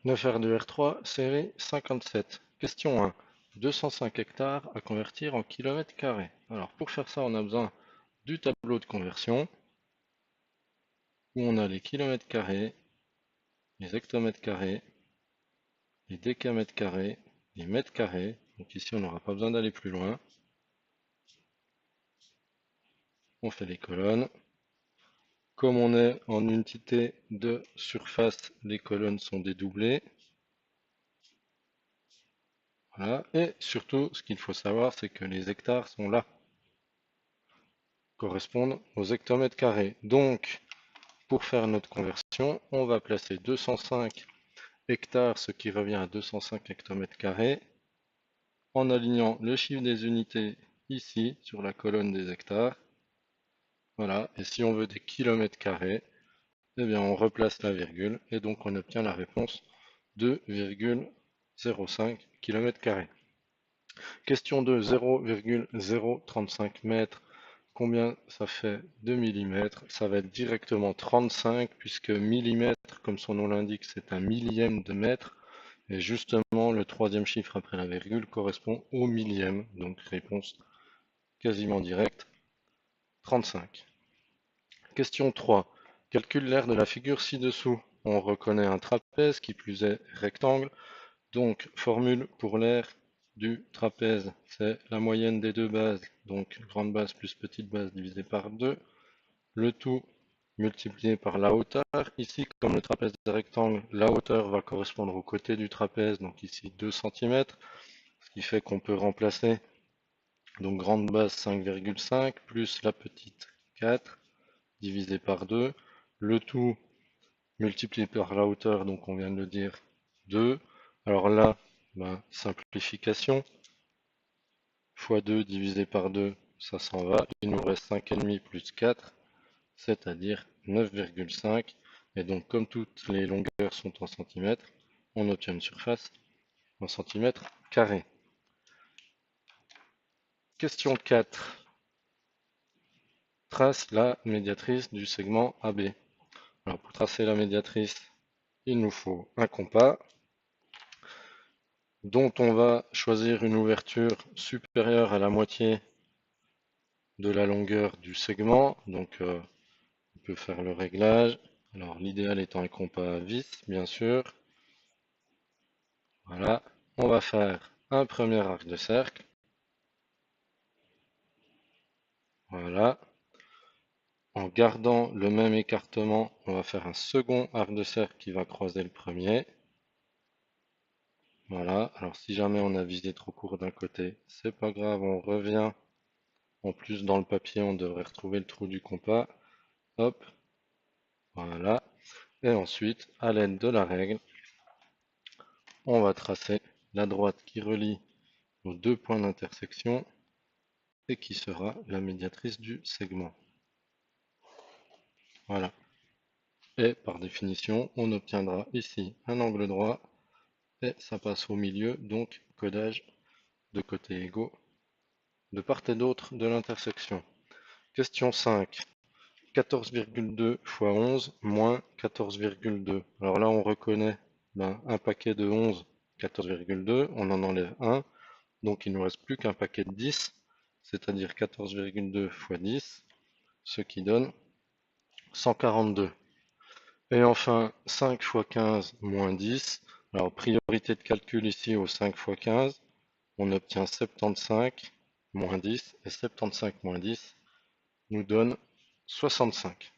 9R2R3, série 57. Question 1. 205 hectares à convertir en kilomètres carrés. Alors pour faire ça, on a besoin du tableau de conversion où on a les kilomètres carrés, les hectomètres carrés, les décamètres carrés, les mètres carrés. Donc ici, on n'aura pas besoin d'aller plus loin. On fait les colonnes. Comme on est en unité de surface, les colonnes sont dédoublées. Voilà. Et surtout, ce qu'il faut savoir, c'est que les hectares sont là, correspondent aux hectomètres carrés. Donc, pour faire notre conversion, on va placer 205 hectares, ce qui revient à 205 hectomètres carrés, en alignant le chiffre des unités ici, sur la colonne des hectares. Voilà, et si on veut des kilomètres carrés, eh bien on replace la virgule, et donc on obtient la réponse 2,05 km². Question 2, 0,035 mètres. Combien ça fait de millimètres? Ça va être directement 35, puisque millimètre, comme son nom l'indique, c'est un millième de mètre. Et justement, le troisième chiffre après la virgule correspond au millième. Donc réponse quasiment directe, 35. Question 3. Calcule l'aire de la figure ci-dessous. On reconnaît un trapèze, qui plus est rectangle. Donc, formule pour l'aire du trapèze, c'est la moyenne des deux bases. Donc, grande base plus petite base divisé par 2. Le tout multiplié par la hauteur. Ici, comme le trapèze est rectangle, la hauteur va correspondre au côté du trapèze. Donc ici, 2 cm. Ce qui fait qu'on peut remplacer donc grande base 5,5 plus la petite 4 divisé par 2. Le tout multiplié par la hauteur, donc on vient de le dire, 2. Alors là, simplification, fois 2 divisé par 2, ça s'en va. Il nous reste 5,5 plus 4, c'est-à-dire 9,5. Et donc, comme toutes les longueurs sont en centimètres, on obtient une surface en centimètres carrés. Question 4. Trace la médiatrice du segment AB. Alors, pour tracer la médiatrice, il nous faut un compas dont on va choisir une ouverture supérieure à la moitié de la longueur du segment. Donc, on peut faire le réglage. Alors, l'idéal étant un compas à vis, bien sûr. Voilà. On va faire un premier arc de cercle. Voilà. En gardant le même écartement, on va faire un second arc de cercle qui va croiser le premier. Voilà. Alors, si jamais on a visé trop court d'un côté, c'est pas grave, on revient. En plus, dans le papier, on devrait retrouver le trou du compas. Hop. Voilà. Et ensuite, à l'aide de la règle, on va tracer la droite qui relie nos deux points d'intersection et qui sera la médiatrice du segment. Voilà. Et par définition, on obtiendra ici un angle droit et ça passe au milieu, donc codage de côtés égaux de part et d'autre de l'intersection. Question 5. 14,2 fois 11 moins 14,2. Alors là, on reconnaît un paquet de 11, 14,2, on en enlève 1, donc il ne nous reste plus qu'un paquet de 10, c'est-à-dire 14,2 fois 10, ce qui donne 142. Et enfin, 5 fois 15 moins 10. Alors, priorité de calcul ici au 5 fois 15. On obtient 75 moins 10. Et 75 moins 10 nous donne 65.